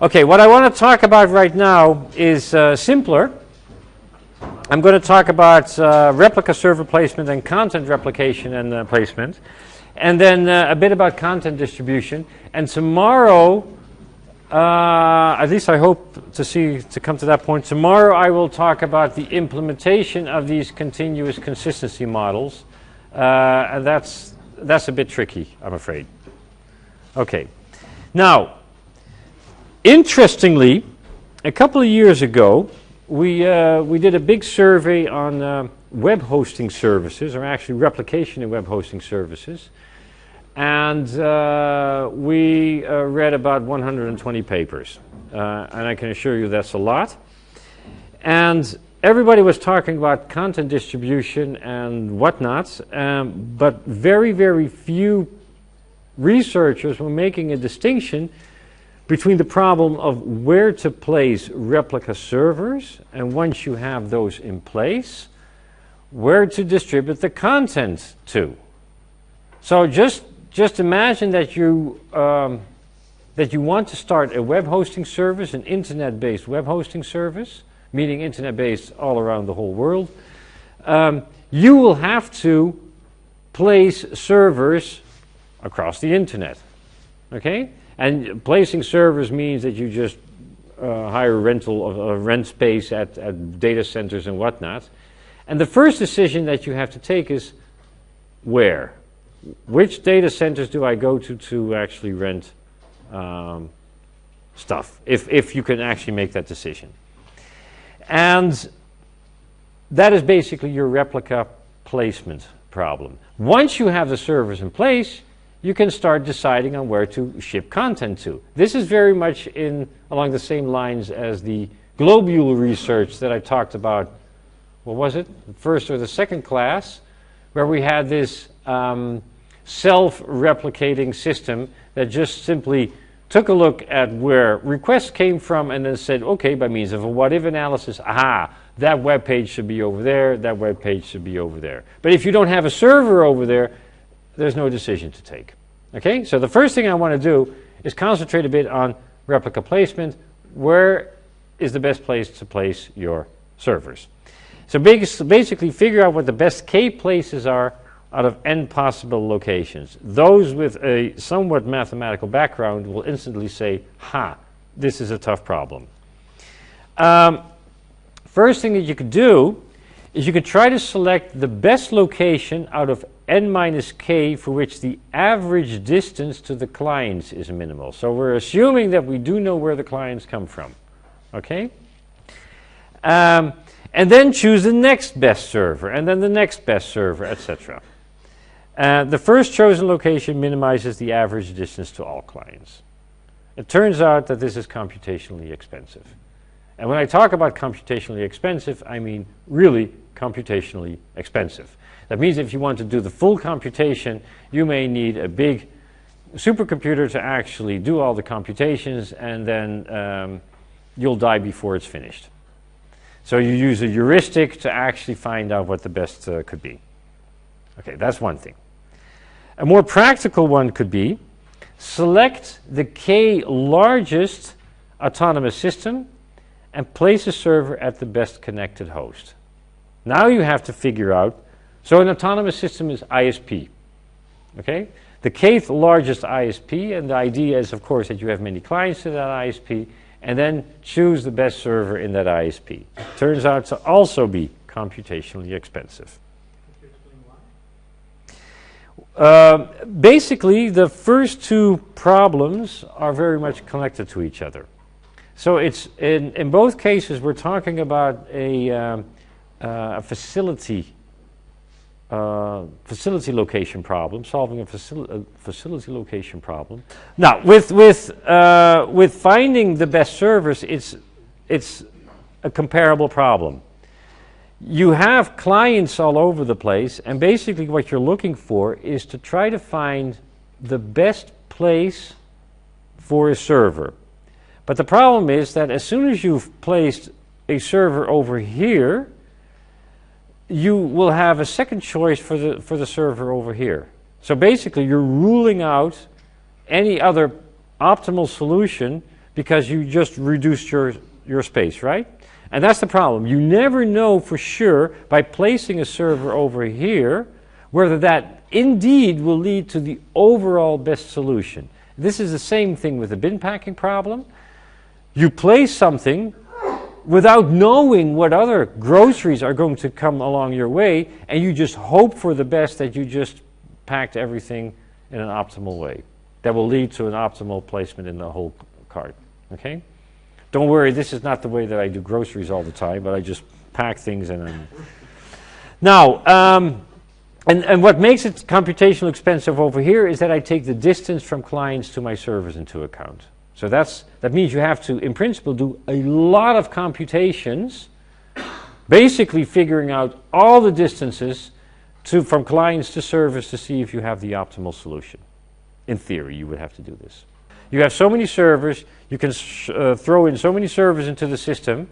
Okay, what I want to talk about right now is simpler. I'm going to talk about replica server placement and content replication and placement, and then a bit about content distribution. And tomorrow, at least I hope to come to that point. Tomorrow I will talk about the implementation of these continuous consistency models, and that's a bit tricky, I'm afraid. Okay, now, interestingly, a couple of years ago, we did a big survey on web hosting services, or actually replication in web hosting services, and we read about 120 papers, and I can assure you that's a lot. And everybody was talking about content distribution and whatnot, but very, very few researchers were making a distinction between the problem of where to place replica servers, and once you have those in place, where to distribute the content to. So just imagine that you want to start a web hosting service, an internet-based web hosting service, meaning internet-based all around the whole world. You will have to place servers across the internet, okay? And placing servers means that you just hire rent space at data centers and whatnot. And the first decision that you have to take is where? Which data centers do I go to actually rent stuff, if you can actually make that decision. And that is basically your replica placement problem. Once you have the servers in place, you can start deciding on where to ship content to. This is very much along the same lines as the globule research that I talked about, what was it, the first or the second class, where we had this self-replicating system that just simply took a look at where requests came from and then said, okay, by means of a what-if analysis, aha, that web page should be over there, that web page should be over there. But if you don't have a server over there, there's no decision to take. Okay, so the first thing I want to do is concentrate a bit on replica placement. Where is the best place to place your servers? So basically figure out what the best K places are out of n possible locations. Those with a somewhat mathematical background will instantly say, ha, this is a tough problem. First thing that you could do is you could try to select the best location out of n minus k for which the average distance to the clients is minimal. So we're assuming that we do know where the clients come from. Okay? And then choose the next best server, and then the next best server, etc. The first chosen location minimizes the average distance to all clients. It turns out that this is computationally expensive. And when I talk about computationally expensive, I mean really computationally expensive. That means if you want to do the full computation, you may need a big supercomputer to actually do all the computations, and then you'll die before it's finished. So you use a heuristic to actually find out what the best could be. Okay, that's one thing. A more practical one could be select the K largest autonomous system and place a server at the best connected host. Now you have to figure out, so an autonomous system is ISP, okay? The kth largest ISP, and the idea is, of course, that you have many clients to that ISP, and then choose the best server in that ISP. Turns out to also be computationally expensive. Could you explain why? Basically, the first two problems are very much connected to each other. So it's in both cases we're talking about a facility location problem, solving a facility location problem. Now, with finding the best servers, it's a comparable problem. You have clients all over the place, and basically what you're looking for is to try to find the best place for a server. But the problem is that as soon as you've placed a server over here, you will have a second choice for the server over here. So basically you're ruling out any other optimal solution because you just reduced your space, right? And that's the problem. You never know for sure by placing a server over here whether that indeed will lead to the overall best solution. This is the same thing with the bin packing problem. You place something without knowing what other groceries are going to come along your way, and you just hope for the best that you just packed everything in an optimal way. That will lead to an optimal placement in the whole cart. Okay? Don't worry, this is not the way that I do groceries all the time, but I just pack things and then... Now, and what makes it computationally expensive over here is that I take the distance from clients to my servers into account. So that means you have to, in principle, do a lot of computations, basically figuring out all the distances from clients to servers to see if you have the optimal solution. In theory, you would have to do this. You have so many servers, you can throw in so many servers into the system,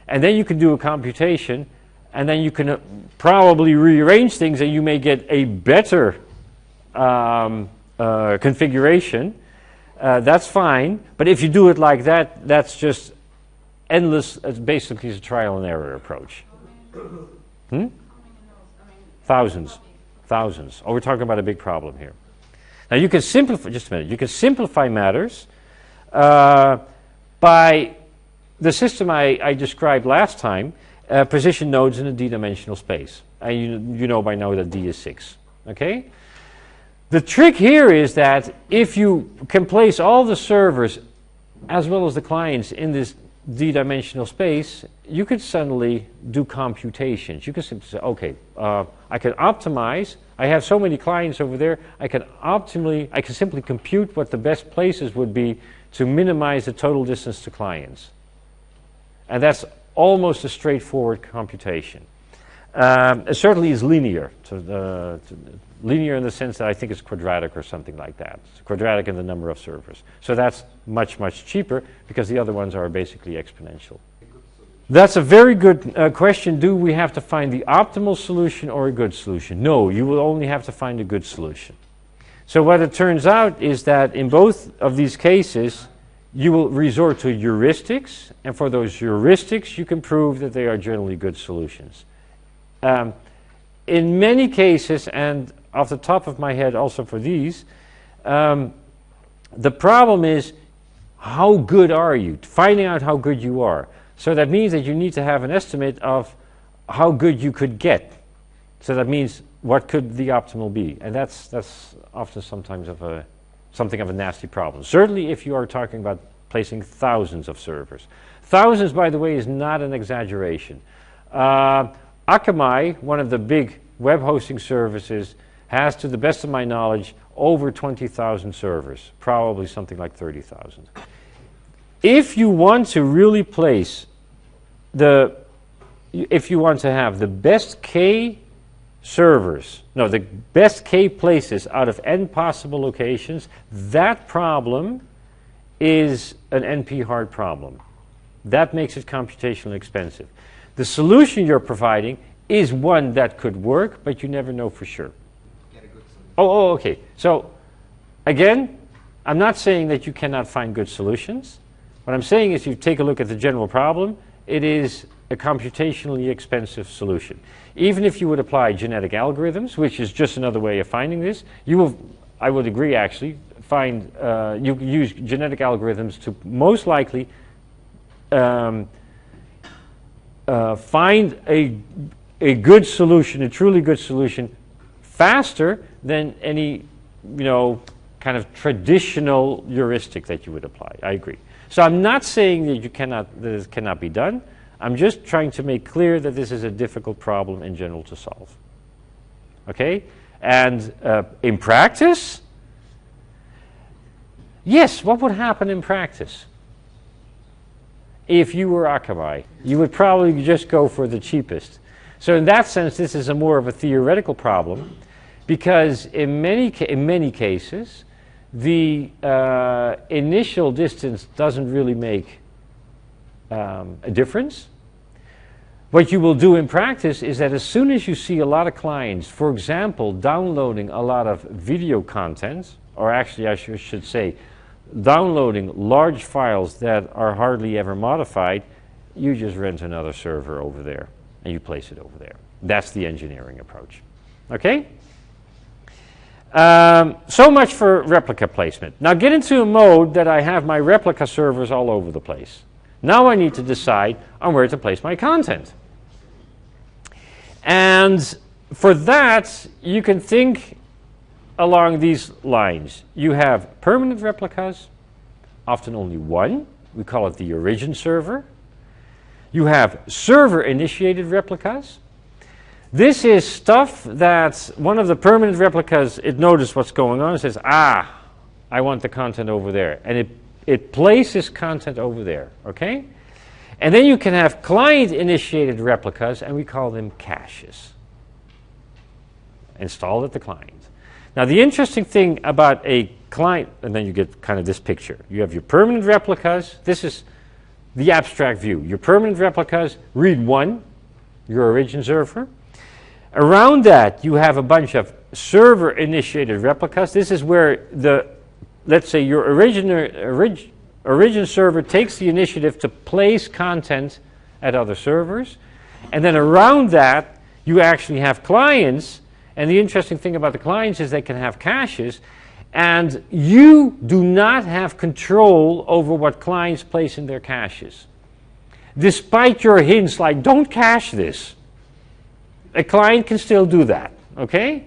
and then you can do a computation, and then you can probably rearrange things, and you may get a better configuration. That's fine, but if you do it like that, that's just endless. It's basically a trial and error approach. Thousands. Oh, we're talking about a big problem here. Now you can simplify, just a minute, you can simplify matters by the system I described last time, position nodes in a d-dimensional space. You know by now that d is 6. Okay? The trick here is that if you can place all the servers as well as the clients in this d-dimensional space, you could suddenly do computations. You can simply say, okay, I can optimize. I have so many clients over there, I can simply compute what the best places would be to minimize the total distance to clients. And that's almost a straightforward computation. It certainly is linear. Linear in the sense that I think it's quadratic or something like that. It's quadratic in the number of servers. So that's much, much cheaper because the other ones are basically exponential. That's a very good question. Do we have to find the optimal solution or a good solution? No, you will only have to find a good solution. So what it turns out is that in both of these cases, you will resort to heuristics, and for those heuristics, you can prove that they are generally good solutions. In many cases, and off the top of my head also for these, the problem is how good are you? Finding out how good you are. So that means that you need to have an estimate of how good you could get. So that means what could the optimal be? And that's often sometimes something of a nasty problem. Certainly if you are talking about placing thousands of servers. Thousands, by the way, is not an exaggeration. Akamai, one of the big web hosting services, has, to the best of my knowledge, over 20,000 servers, probably something like 30,000. If you want to really place if you want to have the best K servers, no, the best K places out of n possible locations, that problem is an NP hard problem. That makes it computationally expensive. The solution you're providing is one that could work, but you never know for sure. Get a good solution. Oh, okay. So, again, I'm not saying that you cannot find good solutions. What I'm saying is you take a look at the general problem, it is a computationally expensive solution. Even if you would apply genetic algorithms, which is just another way of finding this, you will, I would agree actually, you use genetic algorithms to most likely find a good solution, a truly good solution, faster than any, kind of traditional heuristic that you would apply. I agree. So I'm not saying that it cannot be done. I'm just trying to make clear that this is a difficult problem in general to solve. Okay? And in practice, yes, what would happen in practice? If you were Akamai, you would probably just go for the cheapest. So in that sense, this is more of a theoretical problem, because in many cases, the initial distance doesn't really make a difference. What you will do in practice is that as soon as you see a lot of clients, for example, downloading a lot of video content, or actually I should say downloading large files that are hardly ever modified, you just rent another server over there and you place it over there. That's the engineering approach. Okay? So much for replica placement. Now get into a mode that I have my replica servers all over the place. Now I need to decide on where to place my content. And for that, you can think along these lines. You have permanent replicas, often only one. We call it the origin server. You have server-initiated replicas. This is stuff that one of the permanent replicas, it notices what's going on and says, I want the content over there. And it places content over there, okay? And then you can have client-initiated replicas, and we call them caches. Installed at the client. Now, the interesting thing about a client, and then you get kind of this picture. You have your permanent replicas. This is the abstract view. Your permanent replicas, read one, your origin server. Around that, you have a bunch of server-initiated replicas. This is where let's say your origin server takes the initiative to place content at other servers. And then around that, you actually have clients. And the interesting thing about the clients is they can have caches. And you do not have control over what clients place in their caches. Despite your hints like, don't cache this. A client can still do that, okay?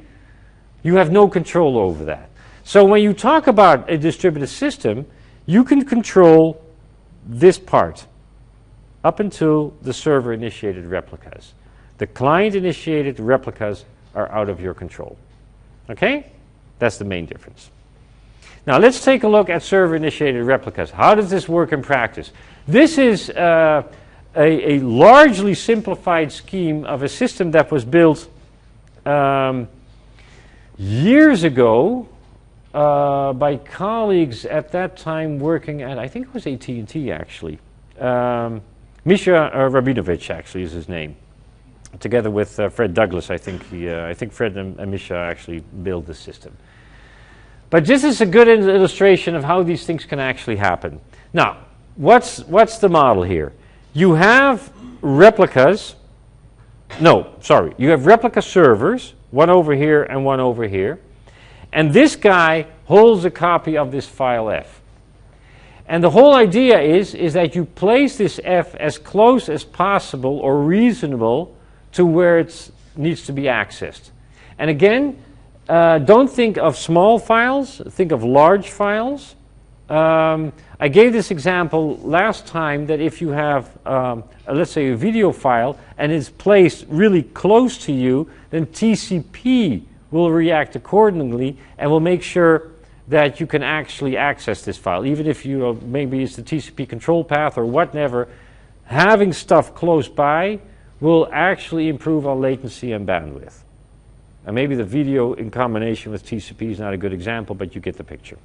You have no control over that. So when you talk about a distributed system, you can control this part up until the server-initiated replicas. The client-initiated replicas are out of your control, okay? That's the main difference. Now let's take a look at server-initiated replicas. How does this work in practice? This is a largely simplified scheme of a system that was built years ago by colleagues at that time working at, I think it was AT&T actually. Misha Rabinovich actually is his name. Together with Fred Douglas, I think Fred and Misha actually built the system. But this is a good illustration of how these things can actually happen. Now, what's the model here? You have replicas. No, sorry. You have replica servers, one over here and one over here. And this guy holds a copy of this file F. And the whole idea is that you place this F as close as possible or reasonable to where it needs to be accessed. And again, don't think of small files, think of large files. I gave this example last time that if you have, let's say, a video file and it's placed really close to you, then TCP will react accordingly and will make sure that you can actually access this file. Even if maybe it's the TCP control path or whatever, having stuff close by will actually improve our latency and bandwidth. And maybe the video in combination with TCP is not a good example, but you get the picture.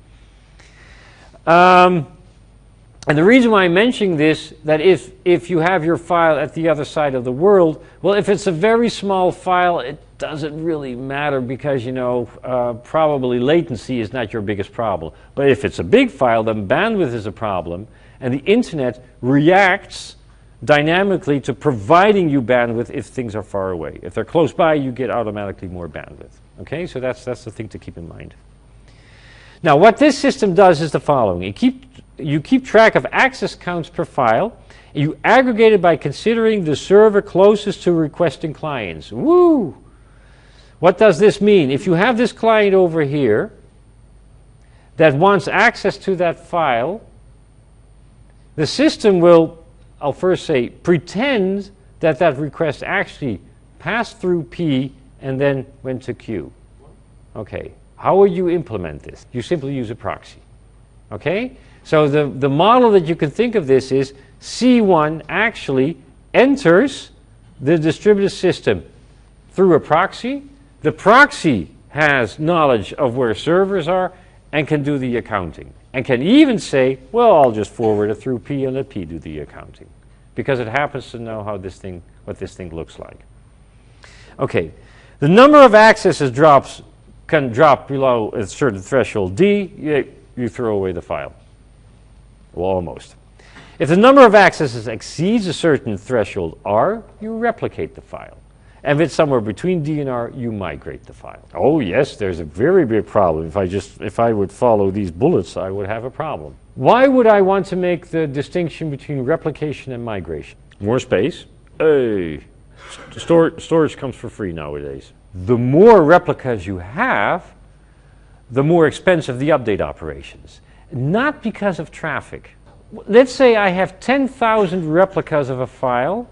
And the reason why I'm mentioning this, that if you have your file at the other side of the world, well, if it's a very small file, it doesn't really matter because, probably latency is not your biggest problem. But if it's a big file, then bandwidth is a problem, and the internet reacts dynamically to providing you bandwidth if things are far away. If they're close by, you get automatically more bandwidth. Okay, so that's the thing to keep in mind. Now, what this system does is the following. You keep track of access counts per file. And you aggregate it by considering the server closest to requesting clients. Woo! What does this mean? If you have this client over here that wants access to that file, the system will, I'll first say, pretend that that request actually passed through P and then went to Q. Okay. How will you implement this? You simply use a proxy. Okay? So the model that you can think of this is C1 actually enters the distributed system through a proxy. The proxy has knowledge of where servers are and can do the accounting. And can even say, well, I'll just forward it through P and let P do the accounting. Because it happens to know what this thing looks like. Okay. The number of accesses can drop below a certain threshold D, you throw away the file. Well, almost. If the number of accesses exceeds a certain threshold R, you replicate the file. And if it's somewhere between D and R, you migrate the file. Oh yes, there's a very big problem. If I would follow these bullets, I would have a problem. Why would I want to make the distinction between replication and migration? More space. Hey, storage comes for free nowadays. The more replicas you have, the more expensive the update operations. Not because of traffic. Let's say I have 10,000 replicas of a file,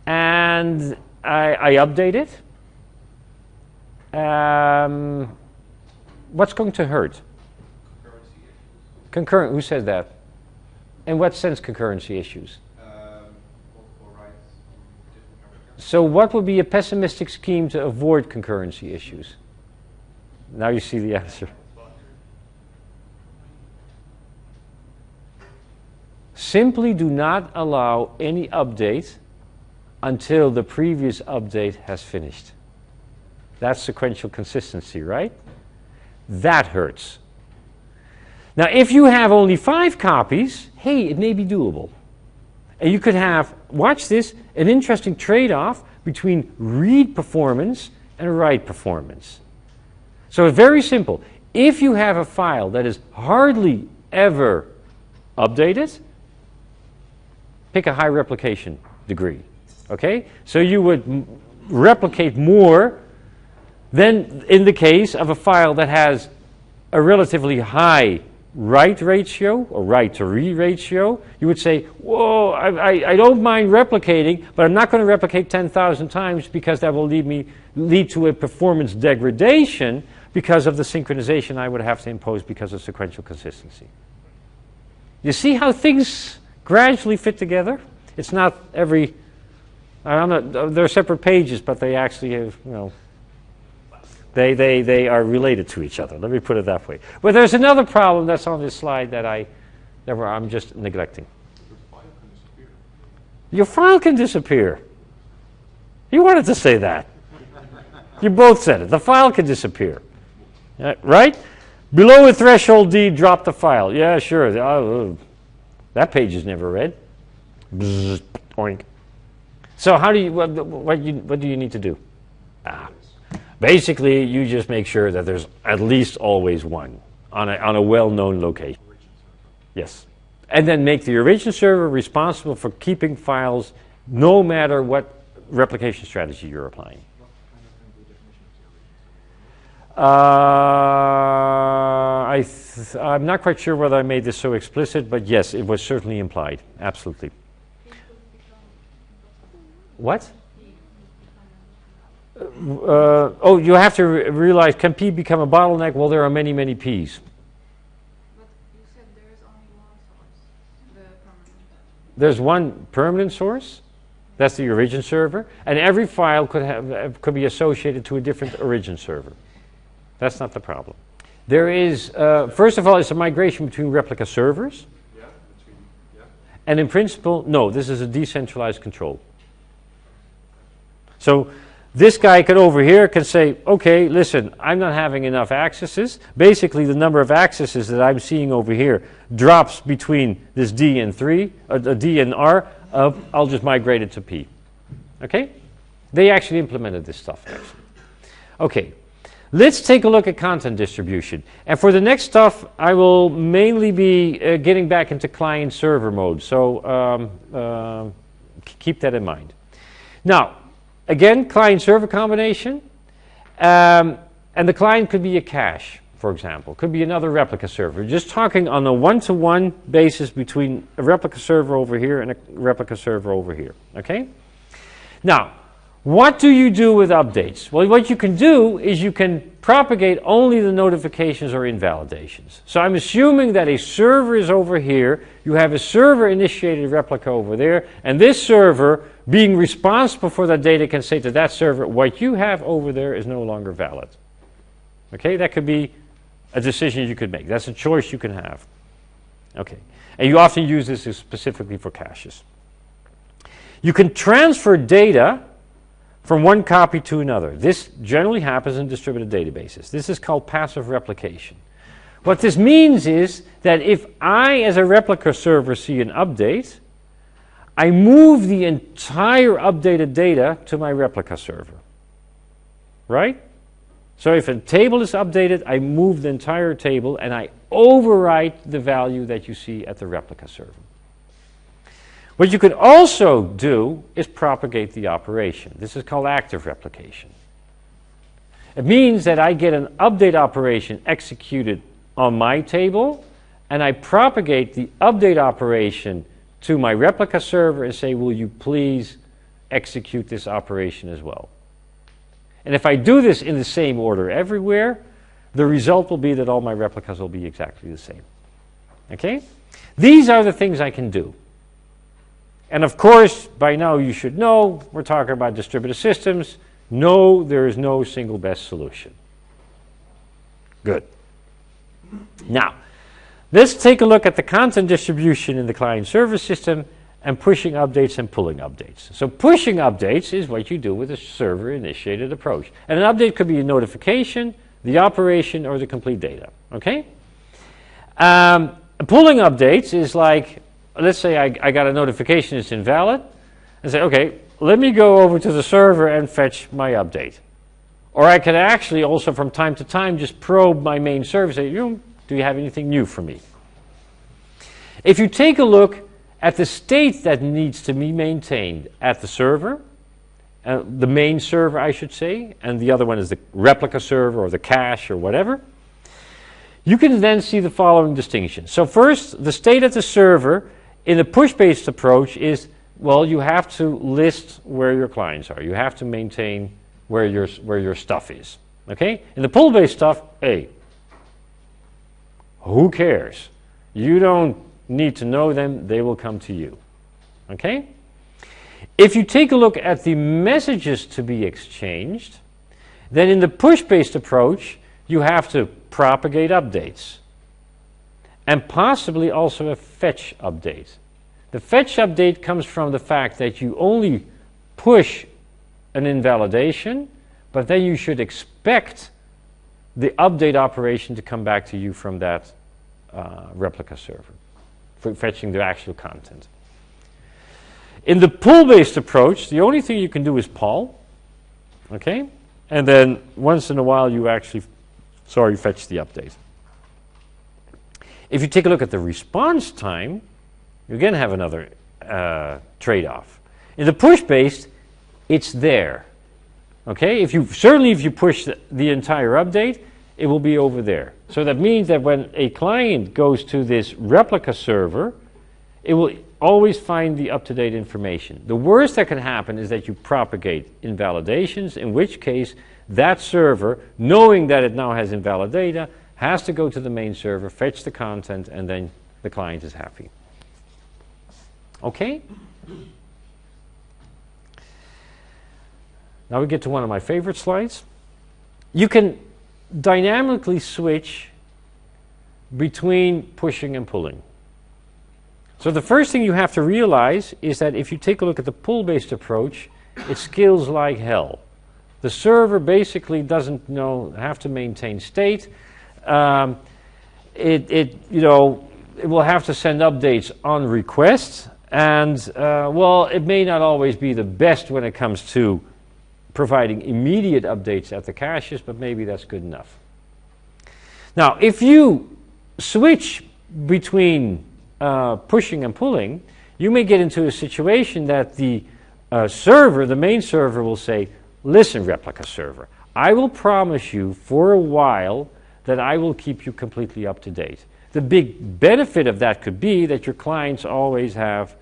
and I update it. What's going to hurt? Concurrent. Who said that? In what sense concurrency issues? Multiple writes, different replicas. So what would be a pessimistic scheme to avoid concurrency issues? Now you see the answer. Simply do not allow any update until the previous update has finished. That's sequential consistency, right? That hurts. Now, if you have only 5 copies, hey, it may be doable. And you could have, watch this, an interesting trade-off between read performance and write performance. So it's very simple. If you have a file that is hardly ever updated, pick a high replication degree. Okay? So you would replicate more than in the case of a file that has a relatively high write ratio or write to read ratio. You would say, whoa, I don't mind replicating, but I'm not going to replicate 10,000 times because that will lead to a performance degradation because of the synchronization I would have to impose because of sequential consistency. You see how things gradually fit together? It's not every... they're separate pages, but they actually have, they are related to each other. Let me put it that way. But there's another problem that's on this slide that I'm just neglecting. Your file can disappear. You wanted to say that. You both said it. The file can disappear. Right? Below a threshold D, drop the file. Yeah, sure. That page is never read. Bzz, oink. So how do you? What do you need to do? Basically, you just make sure that there's at least always one on a well-known location. Yes, and then make the origin server responsible for keeping files, no matter what replication strategy you're applying. I'm not quite sure whether I made this so explicit, but yes, it was certainly implied. Absolutely. What? You have to realize, can P become a bottleneck? Well, there are many, many Ps. But you said there is only one source, the permanent. There's one permanent source. That's the origin server. And every file could be associated to a different origin server. That's not the problem. There is, first of all, it's a migration between replica servers. And in principle, no, this is a decentralized control. So this guy over here can say, okay, listen, I'm not having enough accesses. Basically, the number of accesses that I'm seeing over here drops between this D and D and R. I'll just migrate it to P. Okay? They actually implemented this stuff, actually. Okay. Let's take a look at content distribution. And for the next stuff, I will mainly be getting back into client-server mode. So keep that in mind. Now, again, client-server combination. And the client could be a cache, for example. Could be another replica server. Just talking on a one-to-one basis between a replica server over here and a replica server over here. Okay? Now, what do you do with updates? Well, what you can do is you can propagate only the notifications or invalidations. So I'm assuming that a server is over here, you have a server-initiated replica over there, and this server, being responsible for that data, can say to that server, what you have over there is no longer valid. Okay, that could be a decision you could make. That's a choice you can have. Okay, and you often use this specifically for caches. You can transfer data from one copy to another. This generally happens in distributed databases. This is called passive replication. What this means is that if I, as a replica server, see an update, I move the entire updated data to my replica server. Right? So if a table is updated, I move the entire table and I overwrite the value that you see at the replica server. What you could also do is propagate the operation. This is called active replication. It means that I get an update operation executed on my table, and I propagate the update operation to my replica server and say, will you please execute this operation as well? And if I do this in the same order everywhere, the result will be that all my replicas will be exactly the same. Okay? These are the things I can do. And of course, by now you should know, we're talking about distributed systems. No, there is no single best solution. Good. Now, let's take a look at the content distribution in the client-server system and pushing updates and pulling updates. So pushing updates is what you do with a server-initiated approach. And an update could be a notification, the operation, or the complete data. Okay? Pulling updates is like, let's say I got a notification it's invalid, and say, okay, let me go over to the server and fetch my update. Or I can actually also from time to time just probe my main server and say, do you have anything new for me? If you take a look at the state that needs to be maintained at the server, the main server I should say, and the other one is the replica server or the cache or whatever, you can then see the following distinction. So first, the state at the server in the push-based approach is, well, you have to list where your clients are. You have to maintain where your stuff is. Okay? In the pull-based stuff, hey, who cares? You don't need to know them. They will come to you. Okay? If you take a look at the messages to be exchanged, then in the push-based approach, you have to propagate updates and possibly also a fetch update. The fetch update comes from the fact that you only push an invalidation, but then you should expect the update operation to come back to you from that replica server for fetching the actual content. In the pull-based approach, the only thing you can do is pull, okay? And then once in a while you actually, fetch the update. If you take a look at the response time, you again have another trade-off. In the push-based, it's there. Okay? If you push the entire update, it will be over there. So that means that when a client goes to this replica server, it will always find the up-to-date information. The worst that can happen is that you propagate invalidations, in which case that server, knowing that it now has invalid data, has to go to the main server, fetch the content, and then the client is happy. Okay? Now we get to one of my favorite slides. You can dynamically switch between pushing and pulling. So the first thing you have to realize is that if you take a look at the pull-based approach, it scales like hell. The server basically doesn't have to maintain state. It will have to send updates on request, and it may not always be the best when it comes to providing immediate updates at the caches, but maybe that's good enough. Now, if you switch between pushing and pulling, you may get into a situation that the server, the main server, will say, listen, replica server, I will promise you for a while that I will keep you completely up to date. The big benefit of that could be that your clients always have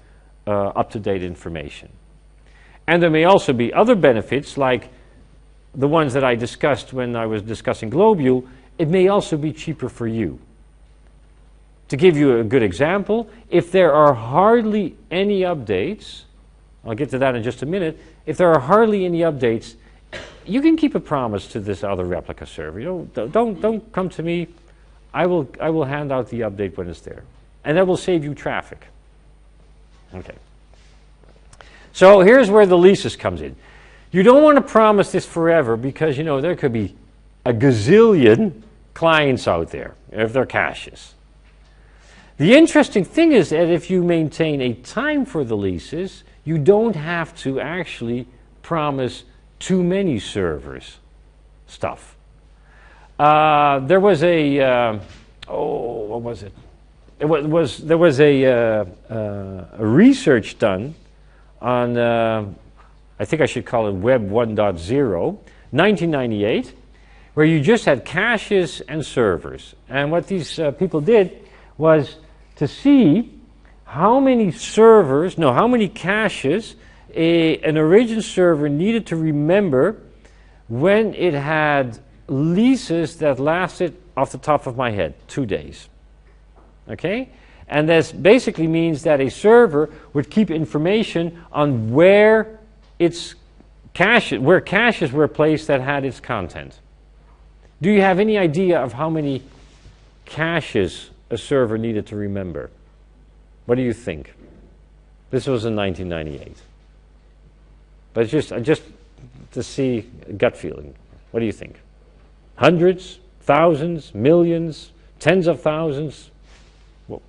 up-to-date information. And there may also be other benefits, like the ones that I discussed when I was discussing Globule. It may also be cheaper for you. To give you a good example, if there are hardly any updates, I'll get to that in just a minute, if there are hardly any updates, you can keep a promise to this other replica server. Don't come to me. I will hand out the update when it's there. And that will save you traffic. Okay. So here's where the leases comes in. You don't want to promise this forever because, there could be a gazillion clients out there, if they're caches. The interesting thing is that if you maintain a time for the leases, you don't have to actually promise too many servers stuff. There was a, what was it? There was a research done on, I think I should call it Web 1.0, 1998, where you just had caches and servers. And what these people did was to see how many servers, no, how many caches an origin server needed to remember when it had leases that lasted, off the top of my head, 2 days. Okay? And this basically means that a server would keep information on where its caches were placed that had its content. Do you have any idea of how many caches a server needed to remember? What do you think? This was in 1998. But just to see a gut feeling. What do you think? Hundreds, thousands, millions, tens of thousands? Well,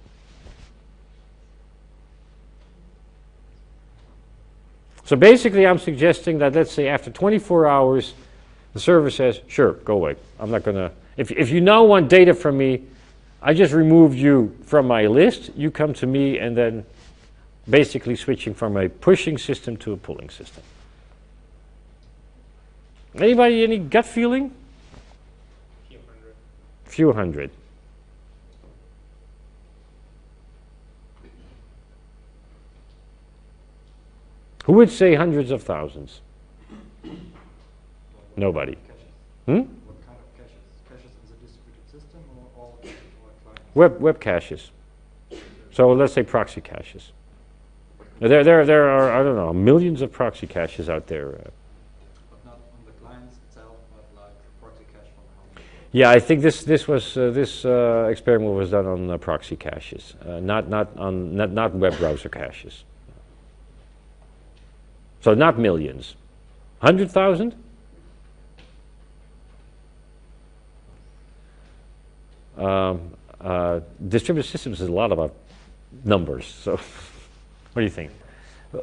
so basically I'm suggesting that, let's say after 24 hours, the server says, sure, go away. I'm not going to, if you now want data from me, I just removed you from my list, you come to me, and then basically switching from a pushing system to a pulling system. Anybody, any gut feeling? Few hundred. Who would say hundreds of thousands? Nobody. Hmm? What kind of caches? Caches in the distributed system or all clients? Web caches. So let's say proxy caches. There are, I don't know, millions of proxy caches out there. But not on the clients itself, but like proxy cache from the home. Yeah, I think this experiment was done on proxy caches, not web browser caches. So not millions, 100,000. Distributed systems is a lot about numbers. So, what do you think?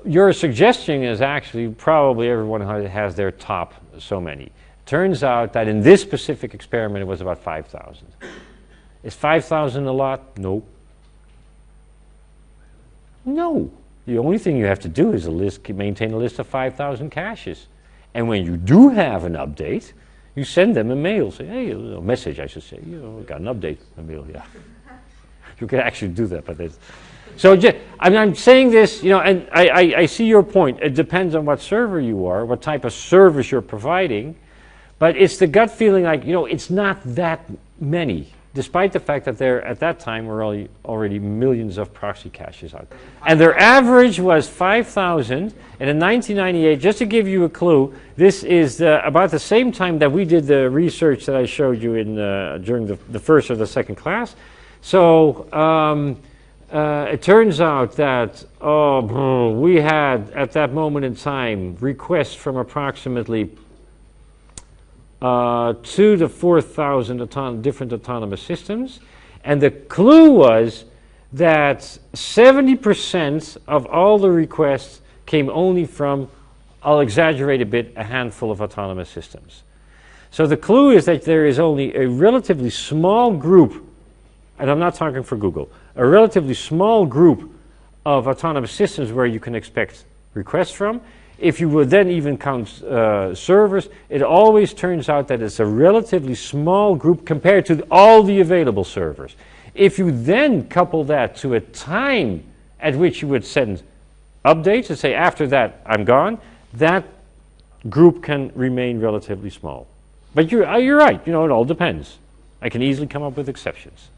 Your suggestion is actually probably everyone has their top so many. Turns out that in this specific experiment it was about 5,000. Is 5,000 a lot? No. No. The only thing you have to do is maintain a list of 5,000 caches. And when you do have an update, you send them a mail. Say, hey, a message, I should say. We got an update. A mail, yeah. You can actually do that, but so I'm saying this, and I see your point. It depends on what server you are, what type of service you're providing, but it's the gut feeling like, it's not that many, despite the fact that there, at that time, were already millions of proxy caches out. And their average was 5,000, and in 1998, just to give you a clue, this is about the same time that we did the research that I showed you during the first or the second class. So it turns out that we had, at that moment in time, requests from approximately 2,000 to 4,000 different autonomous systems. And the clue was that 70% of all the requests came only from, I'll exaggerate a bit, a handful of autonomous systems. So the clue is that there is only a relatively small group, and I'm not talking for Google, a relatively small group of autonomous systems where you can expect requests from. If you would then even count servers, it always turns out that it's a relatively small group compared to all the available servers. If you then couple that to a time at which you would send updates and say, after that, I'm gone, that group can remain relatively small. But you're right, it all depends. I can easily come up with exceptions.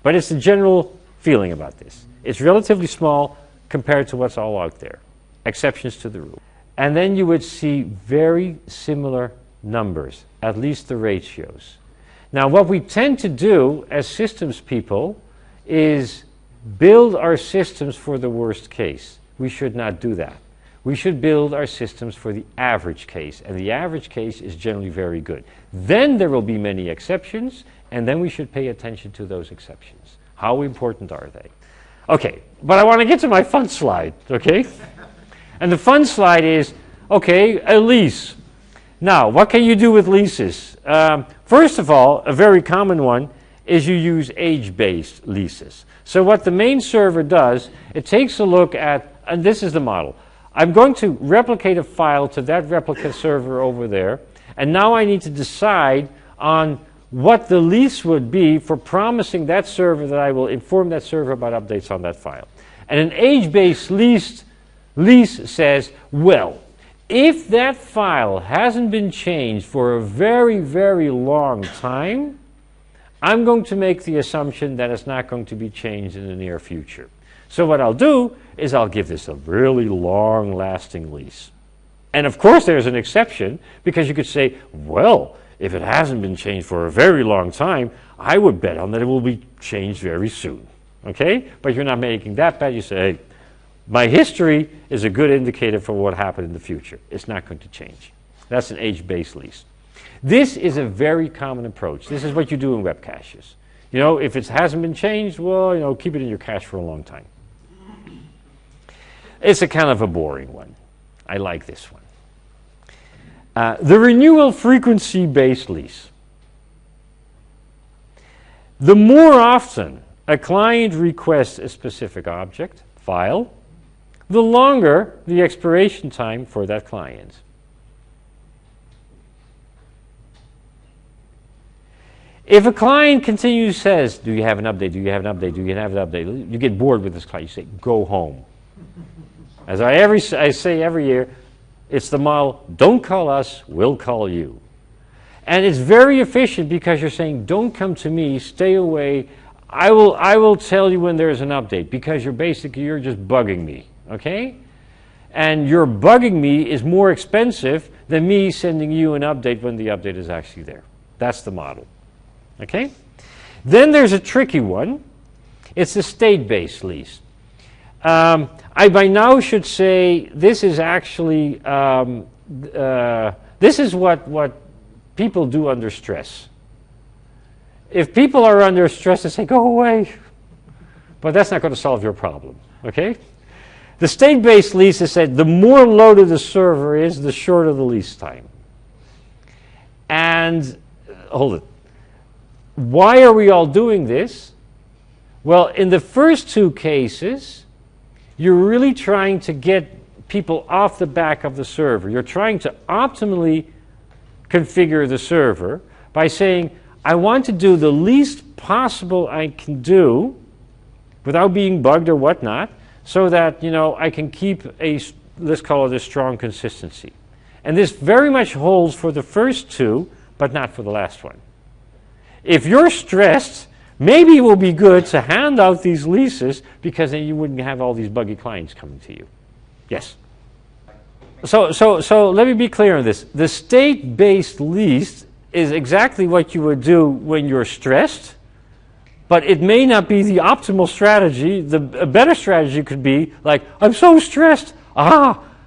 But it's the general feeling about this. It's relatively small compared to what's all out there. Exceptions to the rule. And then you would see very similar numbers, at least the ratios. Now, what we tend to do as systems people is build our systems for the worst case. We should not do that. We should build our systems for the average case, and the average case is generally very good. Then there will be many exceptions, And then we should pay attention to those exceptions. How important are they? Okay, but I want to get to my fun slide, okay? And the fun slide is, okay, a lease. Now, what can you do with leases? First of all, a very common one is you use age-based leases. So what the main server does, it takes a look at, and this is the model. I'm going to replicate a file to that replica server over there, and now I need to decide on what the lease would be for promising that server that I will inform that server about updates on that file. And an age-based lease says, well, if that file hasn't been changed for a very, very long time, I'm going to make the assumption that it's not going to be changed in the near future. So what I'll do is I'll give this a really long-lasting lease. And of course there's an exception, because you could say, well, if it hasn't been changed for a very long time, I would bet on that it will be changed very soon. Okay? But you're not making that bet. You say, hey, my history is a good indicator for what happened in the future. It's not going to change. That's an age-based lease. This is a very common approach. This is what you do in web caches. You know, if it hasn't been changed, well, you know, keep it in your cache for a long time. It's a kind of a boring one. I like this one. The renewal frequency-based lease. The more often a client requests a specific object, file, the longer the expiration time for that client. If a client continues says, do you have an update, do you have an update, do you have an update, you get bored with this client, you say, go home. As I say every year, it's the model, don't call us, we'll call you. And it's very efficient because you're saying, don't come to me, stay away, I will tell you when there's an update, because you're just bugging me, okay? And your bugging me is more expensive than me sending you an update when the update is actually there. That's the model, okay? Then there's a tricky one. It's the state-based lease. I by now should say this is actually, this is what people do under stress. If people are under stress, they say, go away. But that's not going to solve your problem, okay? The state-based lease is said the more loaded the server is, the shorter the lease time. And, hold it. Why are we all doing this? Well, in the first two cases, you're really trying to get people off the back of the server. You're trying to optimally configure the server by saying, I want to do the least possible I can do without being bugged or whatnot, so that, you know, I can keep a, let's call it a strong consistency. And this very much holds for the first two, but not for the last one. If you're stressed, maybe it will be good to hand out these leases, because then you wouldn't have all these buggy clients coming to you. Yes? So let me be clear on this. The state-based lease is exactly what you would do when you're stressed, but it may not be the optimal strategy. A better strategy could be like, I'm so stressed.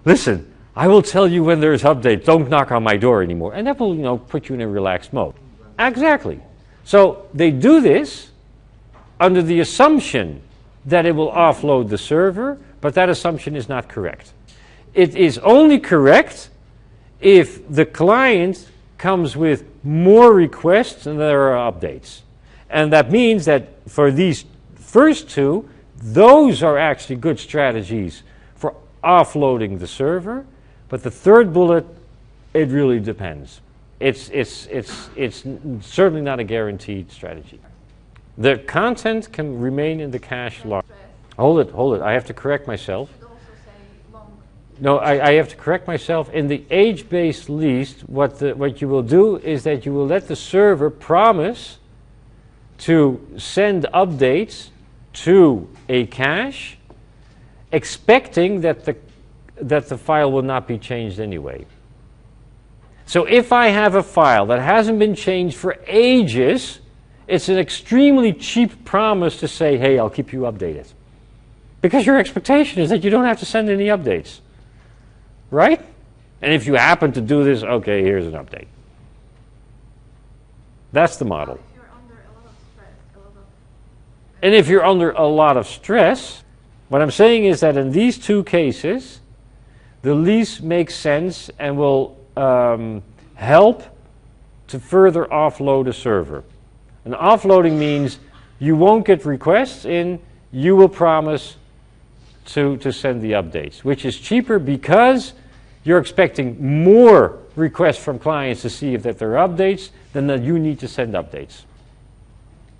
Listen, I will tell you when there's update. Don't knock on my door anymore. And that will, you know, put you in a relaxed mode. Exactly. So they do this under the assumption that it will offload the server, but that assumption is not correct. It is only correct if the client comes with more requests than there are updates. And that means that for these first two, those are actually good strategies for offloading the server. But the third bullet, it really depends. It's certainly not a guaranteed strategy. The content can remain in the cache long. Hold it. I have to correct myself. You should also say long. No, I have to correct myself. In the age-based lease, what you will do is that you will let the server promise to send updates to a cache, expecting that the file will not be changed anyway. So if I have a file that hasn't been changed for ages, it's an extremely cheap promise to say, hey, I'll keep you updated. Because your expectation is that you don't have to send any updates. Right? And if you happen to do this, okay, here's an update. That's the model. If you're under And if you're under a lot of stress, what I'm saying is that in these two cases, the lease makes sense and will help to further offload a server. And offloading means you won't get requests in, you will promise to send the updates, which is cheaper because you're expecting more requests from clients to see if that there are updates than that you need to send updates.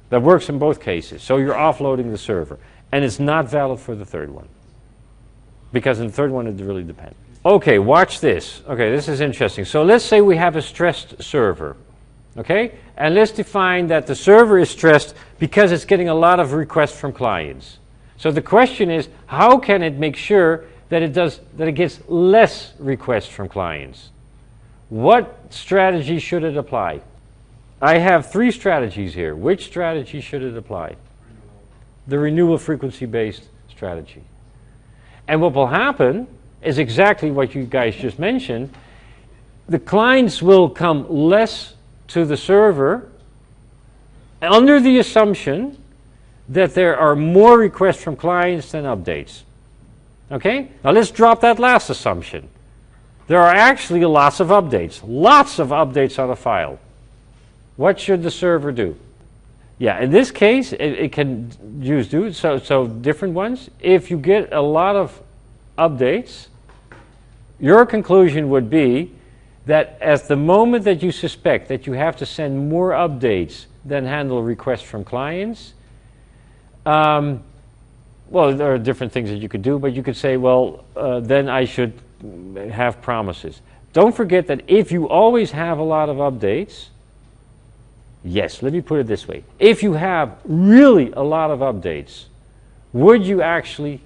That works in both cases. So you're offloading the server. And it's not valid for the third one. Because in the third one, it really depends. Okay, watch this. Okay, this is interesting. So let's say we have a stressed server. Okay? And let's define that the server is stressed because it's getting a lot of requests from clients. So the question is, how can it make sure that it gets less requests from clients? What strategy should it apply? I have 3 strategies here. Which strategy should it apply? The renewal frequency-based strategy. And what will happen is exactly what you guys just mentioned. The clients will come less to the server under the assumption that there are more requests from clients than updates. Okay? Now let's drop that last assumption. There are actually lots of updates on a file. What should the server do? Yeah, in this case, it can so different ones. If you get a lot of updates, your conclusion would be that at the moment that you suspect that you have to send more updates than handle requests from clients, well, there are different things that you could do, but you could say, well, then I should have promises. Don't forget that if you always have a lot of updates, yes, let me put it this way. If you have really a lot of updates, would you actually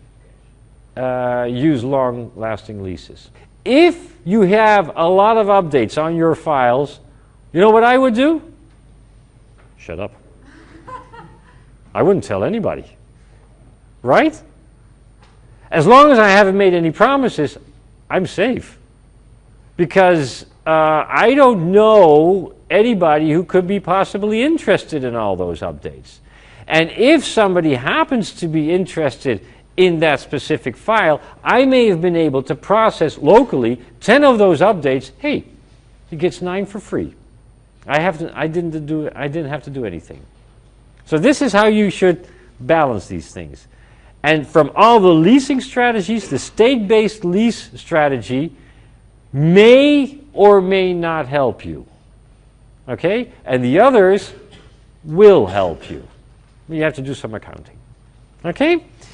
use long-lasting leases? If you have a lot of updates on your files, you know what I would do? Shut up. I wouldn't tell anybody. Right? As long as I haven't made any promises, I'm safe. Because I don't know anybody who could be possibly interested in all those updates. And if somebody happens to be interested in that specific file, I may have been able to process locally 10 of those updates. Hey, he gets 9 for free. I didn't have to do anything. So this is how you should balance these things. And from all the leasing strategies, the state-based lease strategy may or may not help you. Okay? And the others will help you. You have to do some accounting. Okay?